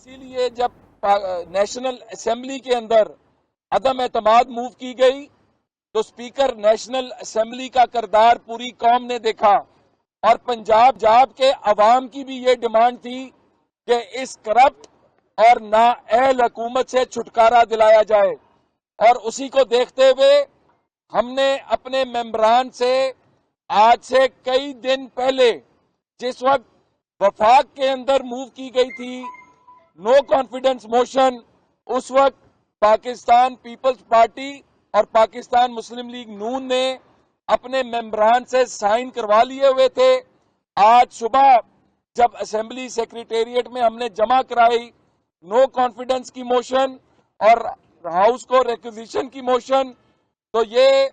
اسی لیے جب نیشنل اسمبلی کے اندر عدم اعتماد موو کی گئی تو اسپیکر نیشنل اسمبلی کا کردار پوری قوم نے دیکھا، اور پنجاب کے عوام کی بھی یہ ڈیمانڈ تھی کہ اس کرپٹ اور نااہل حکومت سے چھٹکارا دلایا جائے، اور اسی کو دیکھتے ہوئے ہم نے اپنے ممبران سے آج سے کئی دن پہلے جس وقت وفاق کے اندر موو کی گئی تھی نو کانفیڈنس موشن، اس وقت پاکستان پیپلز پارٹی اور پاکستان مسلم لیگ نون نے اپنے ممبران سے سائن کروا لیے ہوئے تھے۔ آج صبح جب اسمبلی سیکریٹریٹ میں ہم نے جمع کرائی نو کانفیڈنس کی موشن اور ہاؤس کو ریکوزیشن کی موشن، تو یہ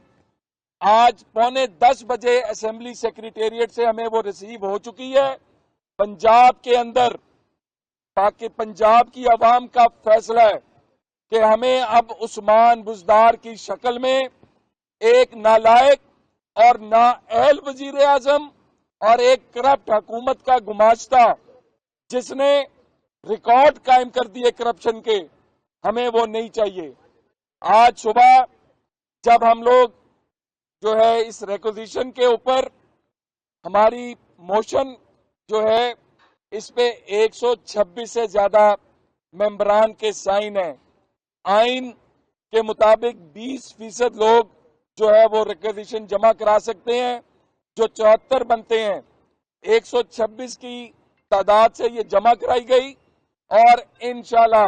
آج 9:45 بجے اسمبلی سیکریٹریٹ سے ہمیں وہ ریسیو ہو چکی ہے۔ پنجاب کے اندر پنجاب کی عوام کا فیصلہ ہے کہ ہمیں اب عثمان بزدار کی شکل میں ایک نالائق اور نااہل وزیر اعظم اور ایک کرپٹ حکومت کا گماشتہ جس نے ریکارڈ قائم کر دیے کرپشن کے، ہمیں وہ نہیں چاہیے۔ آج صبح جب ہم لوگ جو ہے اس ریکوزیشن کے اوپر ہماری موشن جو ہے اس پہ 126 سے زیادہ ممبران کے سائن ہیں۔ آئین کے مطابق 20% لوگ جو ہے وہ ریکوزیشن جمع کرا سکتے ہیں، جو 74 بنتے ہیں۔ 126 کی تعداد سے یہ جمع کرائی گئی، اور انشاءاللہ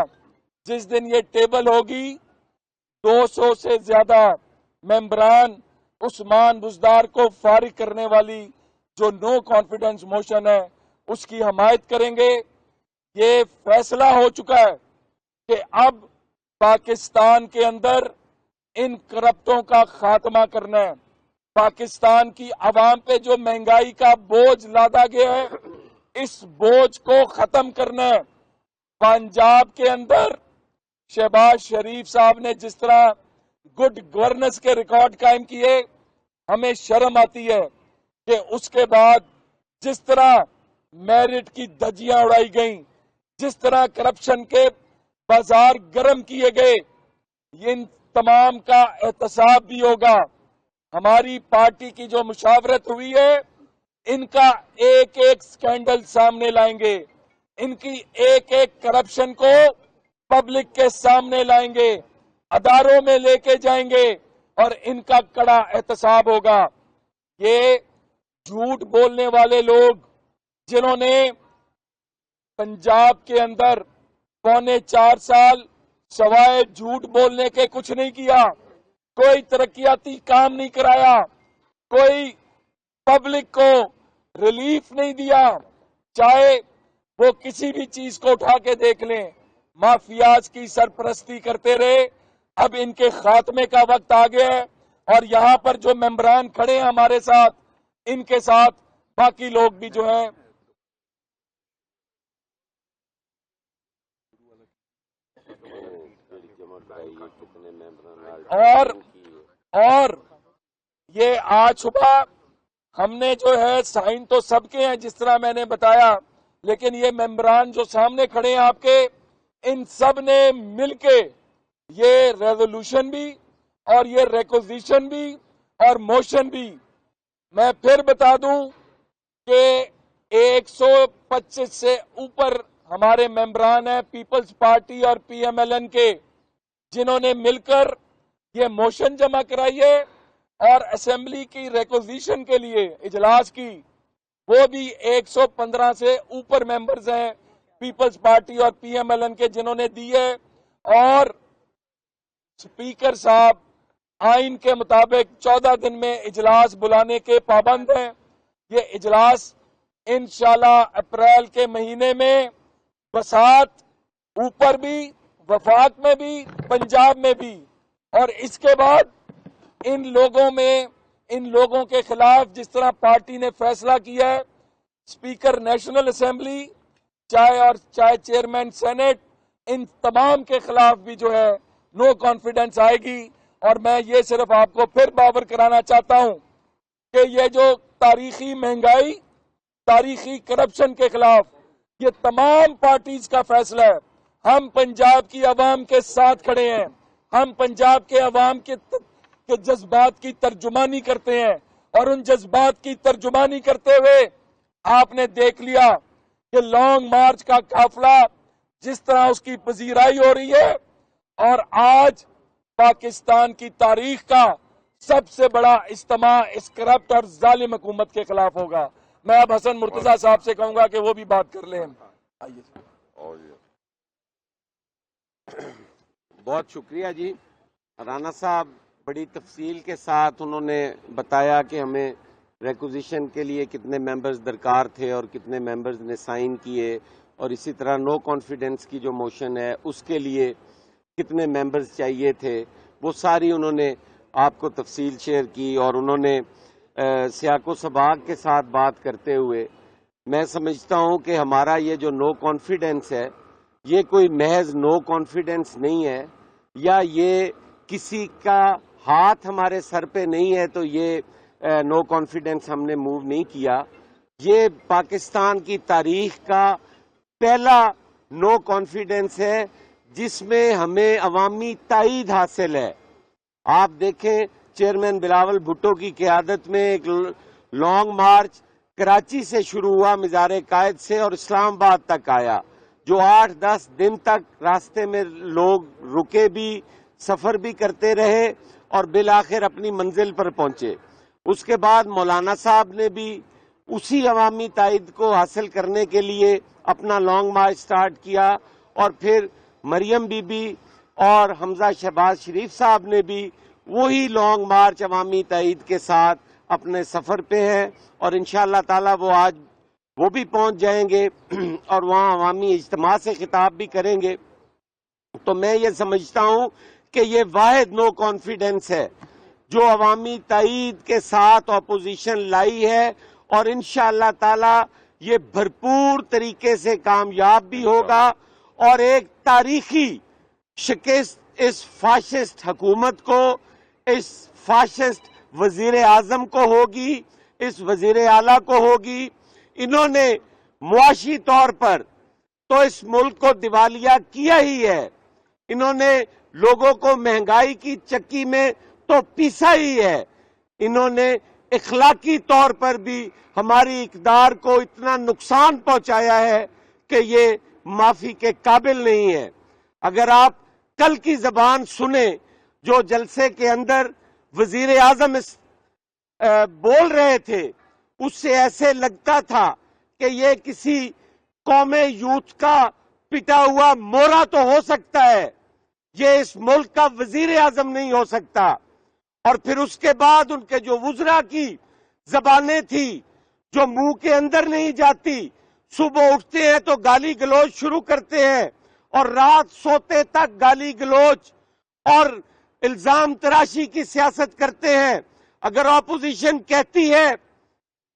جس دن یہ ٹیبل ہوگی 200 سے زیادہ ممبران عثمان بزدار کو فارغ کرنے والی جو نو کانفیڈنس موشن ہے اس کی حمایت کریں گے۔ یہ فیصلہ ہو چکا ہے کہ اب پاکستان کے اندر ان کرپٹوں کا خاتمہ کرنا ہے۔ پاکستان کی عوام پہ جو مہنگائی کا بوجھ لادا گیا ہے اس بوجھ کو ختم کرنا ہے۔ پنجاب کے اندر شہباز شریف صاحب نے جس طرح گڈ گورننس کے ریکارڈ قائم کیے، ہمیں شرم آتی ہے کہ اس کے بعد جس طرح میرٹ کی دھجیاں اڑائی گئیں، جس طرح کرپشن کے بازار گرم کیے گئے، ان تمام کا احتساب بھی ہوگا۔ ہماری پارٹی کی جو مشاورت ہوئی ہے ان کا ایک ایک سکینڈل سامنے لائیں گے، ان کی ایک ایک کرپشن کو پبلک کے سامنے لائیں گے، اداروں میں لے کے جائیں گے، اور ان کا کڑا احتساب ہوگا۔ یہ جھوٹ بولنے والے لوگ جنہوں نے پنجاب کے اندر 4.25 سال سوائے جھوٹ بولنے کے کچھ نہیں کیا، کوئی ترقیاتی کام نہیں کرایا، کوئی پبلک کو ریلیف نہیں دیا، چاہے وہ کسی بھی چیز کو اٹھا کے دیکھ لیں، مافیاز کی سرپرستی کرتے رہے۔ اب ان کے خاتمے کا وقت آ گیا ہے، اور یہاں پر جو ممبران کھڑے ہیں ہمارے ساتھ، ان کے ساتھ باقی لوگ بھی جو ہیں اور یہ آج صبح ہم نے جو ہے سائن تو سب کے ہیں جس طرح میں نے بتایا، لیکن یہ ممبران جو سامنے کھڑے ہیں آپ کے، ان سب نے مل کے یہ ریزولوشن بھی اور یہ ریکوزیشن بھی اور موشن بھی، میں پھر بتا دوں کہ 125 سے اوپر ہمارے ممبران ہیں پیپلز پارٹی اور پی ایم ایل این کے، جنہوں نے مل کر یہ موشن جمع کرائی ہے، اور اسمبلی کی ریکوزیشن کے لیے اجلاس کی وہ بھی 115 سے اوپر ممبرز ہیں پیپلز پارٹی اور پی ایم ایل این کے، جنہوں نے دی ہے۔ اور اسپیکر صاحب آئین کے مطابق 14 دن میں اجلاس بلانے کے پابند ہیں۔ یہ اجلاس انشاءاللہ اپریل کے مہینے میں بساط اوپر بھی، وفاق میں بھی، پنجاب میں بھی، اور اس کے بعد ان لوگوں کے خلاف جس طرح پارٹی نے فیصلہ کیا ہے، اسپیکر نیشنل اسمبلی چاہے چیئرمین سینٹ، ان تمام کے خلاف بھی جو ہے نو کانفیڈنس آئے گی۔ اور میں یہ صرف آپ کو پھر باور کرانا چاہتا ہوں کہ یہ جو تاریخی مہنگائی، تاریخی کرپشن کے خلاف یہ تمام پارٹیز کا فیصلہ ہے، ہم پنجاب کی عوام کے ساتھ کھڑے ہیں. ہم پنجاب کے عوام کے جذبات کی ترجمانی کرتے ہیں, اور ان جذبات کی ترجمانی کرتے ہوئے آپ نے دیکھ لیا کہ لانگ مارچ کا قافلہ جس طرح اس کی پذیرائی ہو رہی ہے, اور آج پاکستان کی تاریخ کا سب سے بڑا اجتماع اس کرپٹ اور ظالم حکومت کے خلاف ہوگا. میں اب حسن مرتضیٰ صاحب سے کہوں گا کہ وہ بھی بات کر لیں. بہت شکریہ جی. رانا صاحب بڑی تفصیل کے ساتھ انہوں نے بتایا کہ ہمیں ریکوزیشن کے لیے کتنے ممبرز درکار تھے اور کتنے ممبرز نے سائن کیے, اور اسی طرح نو کانفیڈنس کی جو موشن ہے اس کے لیے کتنے ممبرز چاہیے تھے. وہ ساری انہوں نے آپ کو تفصیل شیئر کی, اور انہوں نے سیاق و سباق کے ساتھ بات کرتے ہوئے میں سمجھتا ہوں کہ ہمارا یہ جو نو کانفیڈنس ہے یہ کوئی محض نو کانفیڈنس نہیں ہے, یا یہ کسی کا ہاتھ ہمارے سر پہ نہیں ہے تو یہ نو کانفیڈنس ہم نے موو نہیں کیا. یہ پاکستان کی تاریخ کا پہلا نو کانفیڈنس ہے جس میں ہمیں عوامی تائید حاصل ہے. آپ دیکھیں چیئرمین بلاول بھٹو کی قیادت میں ایک لانگ مارچ کراچی سے شروع ہوا مزار قائد سے اور اسلام آباد تک آیا, جو 8-10 دن تک راستے میں لوگ رکے بھی, سفر بھی کرتے رہے اور بالآخر اپنی منزل پر پہنچے. اس کے بعد مولانا صاحب نے بھی اسی عوامی تائید کو حاصل کرنے کے لیے اپنا لانگ مارچ سٹارٹ کیا, اور پھر مریم بی بی اور حمزہ شہباز شریف صاحب نے بھی وہی لانگ مارچ عوامی تائید کے ساتھ اپنے سفر پہ ہیں, اور انشاءاللہ تعالی وہ آج وہ بھی پہنچ جائیں گے اور وہاں عوامی اجتماع سے خطاب بھی کریں گے. تو میں یہ سمجھتا ہوں کہ یہ واحد نو کانفیڈنس ہے جو عوامی تائید کے ساتھ اپوزیشن لائی ہے, اور انشاءاللہ تعالی یہ بھرپور طریقے سے کامیاب بھی ہوگا, اور ایک تاریخی شکست اس فاشسٹ حکومت کو, اس فاشسٹ وزیر اعظم کو ہوگی, اس وزیر اعلیٰ کو ہوگی. انہوں نے معاشی طور پر تو اس ملک کو دیوالیہ کیا ہی ہے, انہوں نے لوگوں کو مہنگائی کی چکی میں تو پیسا ہی ہے, انہوں نے اخلاقی طور پر بھی ہماری اقدار کو اتنا نقصان پہنچایا ہے کہ یہ معافی کے قابل نہیں ہے. اگر آپ کل کی زبان سنیں جو جلسے کے اندر وزیر اعظم بول رہے تھے, اس سے ایسے لگتا تھا کہ یہ کسی قوم یوتھ کا پٹا ہوا مورا تو ہو سکتا ہے, یہ اس ملک کا وزیر اعظم نہیں ہو سکتا. اور پھر اس کے بعد ان کے جو وزراء کی زبانیں تھی جو منہ کے اندر نہیں جاتی, صبح اٹھتے ہیں تو گالی گلوچ شروع کرتے ہیں اور رات سوتے تک گالی گلوچ اور الزام تراشی کی سیاست کرتے ہیں. اگر اپوزیشن کہتی ہے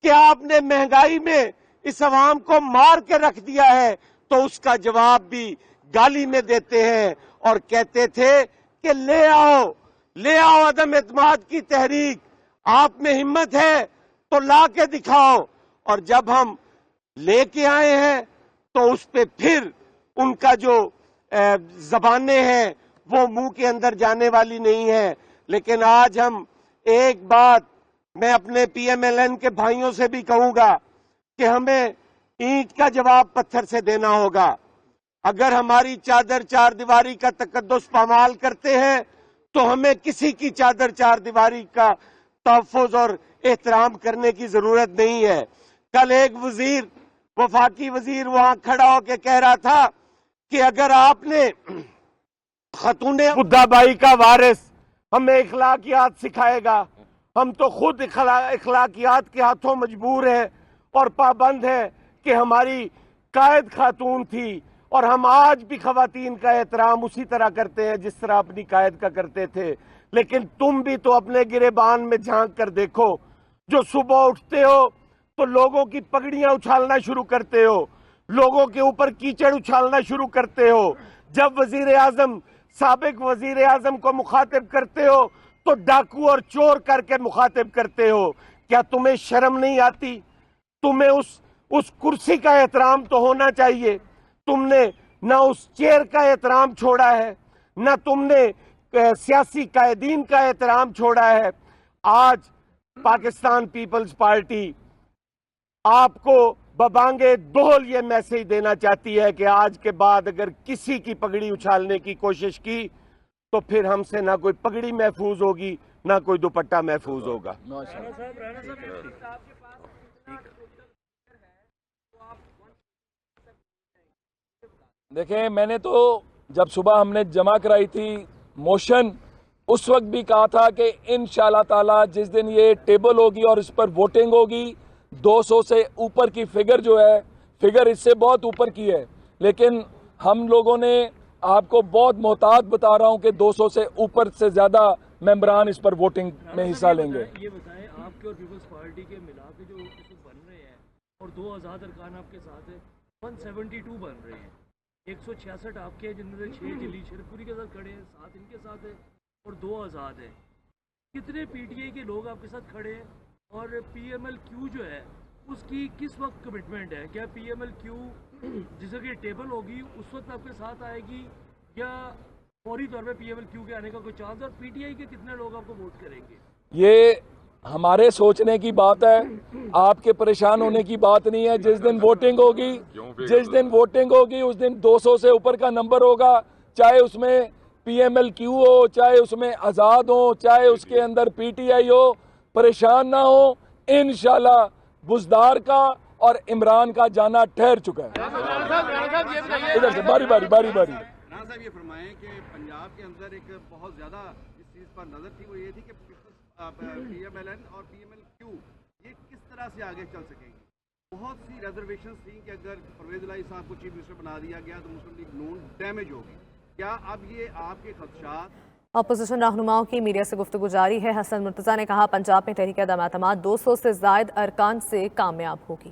کہ آپ نے مہنگائی میں اس عوام کو مار کے رکھ دیا ہے, تو اس کا جواب بھی گالی میں دیتے ہیں, اور کہتے تھے کہ لے آؤ عدم اعتماد کی تحریک, آپ میں ہمت ہے تو لا کے دکھاؤ. اور جب ہم لے کے آئے ہیں تو اس پہ پھر ان کا جو زبانیں ہیں وہ منہ کے اندر جانے والی نہیں ہے. لیکن آج ہم ایک بات میں اپنے پی ایم ایل این کے بھائیوں سے بھی کہوں گا کہ ہمیں اینٹ کا جواب پتھر سے دینا ہوگا. اگر ہماری چادر چار دیواری کا تقدس پامال کرتے ہیں تو ہمیں کسی کی چادر چار دیواری کا تحفظ اور احترام کرنے کی ضرورت نہیں ہے. کل ایک وزیر, وفاقی وزیر وہاں کھڑا ہو کے کہہ رہا تھا کہ اگر آپ نے خاتون بدھا بائی کا وارث ہمیں اخلاقیات سکھائے گا, ہم تو خود اخلاقیات کے ہاتھوں مجبور ہیں اور پابند ہیں کہ ہماری قائد خاتون تھی, اور ہم آج بھی خواتین کا احترام اسی طرح کرتے ہیں جس طرح اپنی قائد کا کرتے تھے. لیکن تم بھی تو اپنے گریبان میں جھانک کر دیکھو, جو صبح اٹھتے ہو تو لوگوں کی پگڑیاں اچھالنا شروع کرتے ہو, لوگوں کے اوپر کیچڑ اچھالنا شروع کرتے ہو. جب وزیر اعظم, سابق وزیر اعظم کو مخاطب کرتے ہو تو ڈاکو اور چور کر کے مخاطب کرتے ہو. کیا تمہیں شرم نہیں آتی؟ تمہیں اس کرسی کا احترام تو ہونا چاہیے. تم نے نہ اس چیئر کا احترام چھوڑا ہے، نہ تم نے سیاسی قائدین کا احترام چھوڑا ہے۔ آج پاکستان پیپلز پارٹی آپ کو ببانگے دہل یہ میسج دینا چاہتی ہے کہ آج کے بعد اگر کسی کی پگڑی اچھالنے کی کوشش کی تو پھر ہم سے نہ کوئی پگڑی محفوظ ہوگی نہ کوئی دوپٹہ محفوظ ہوگا۔ دیکھیں، میں نے تو جب صبح ہم نے جمع کرائی تھی موشن، اس وقت بھی کہا تھا کہ انشاءاللہ تعالی جس دن یہ ٹیبل ہوگی اور اس پر ووٹنگ ہوگی 200 سے اوپر کی فگر جو ہے، فگر اس سے بہت اوپر کی ہے، لیکن ہم لوگوں نے آپ کو بہت محتاط بتا رہا ہوں کہ 200 سے اوپر سے زیادہ ممبران اس پر ووٹنگ میں حصہ لیں گے۔ یہ بتائیں آپ کے اور پیپلز پارٹی کے ملا کے جو بن رہے ہیں اور 2 آزاد ارکان آپ کے ساتھ ہیں، 172 بن رہے ہیں، 166 آپ کے ہیں جن میں سے 6 جلی شرپوری کے ساتھ کھڑے ہیں، 7 ان کے ساتھ ہیں اور 2 آزاد ہیں۔ کتنے پی ٹی آئی کے لوگ آپ کے ساتھ کھڑے ہیں اور پی ایم ایل کیو جو ہے اس کی کس وقت کمٹمنٹ ہے؟ کیا پی ایم ایل کیو جس کی ٹیبل ہوگی اس وقت آپ کے ساتھ آئے گی یا فوری طور پہ پی ایم ایل کیو کے آنے کا کوئی چانس ہے؟ اور پی ٹی آئی کے کتنے لوگ آپ کو ووٹ کریں گے؟ یہ ہمارے سوچنے کی بات ہے، آپ کے پریشان ہونے کی بات نہیں ہے۔ جس دن ووٹنگ ہوگی اس دن 200 سے اوپر کا نمبر ہوگا، چاہے اس میں پی ایم ایل کیو ہو، چاہے اس میں آزاد ہو، چاہے اس کے اندر پی ٹی آئی ہو، پریشان نہ ہو، انشاءاللہ بزدار کا اور عمران کا جانا ٹھہر چکا ہے۔ ادھر سے باری باری رانا صاحب یہ فرمائیں کہ پنجاب کے اندر ایک بہت زیادہ اس چیز پر نظر تھی، وہ یہ تھی کہ پی ایم ایل این اور پی ایم ایل کیو یہ کس طرح سے آگے چل سکیں گی۔ بہت سی ریزرویشنز تھیں کہ اگر پرویز الہی صاحب کو چیف منسٹر بنا دیا گیا تو مسلم لیگ نون ڈیمیج ہوگی۔ کیا اب یہ آپ کے خدشات؟ اپوزیشن رہنماؤں کی میڈیا سے گفتگو جاری ہے۔ حسن مرتضیٰ نے کہا پنجاب میں تحریک عدم اعتماد 200 سے زائد ارکان سے کامیاب ہوگی۔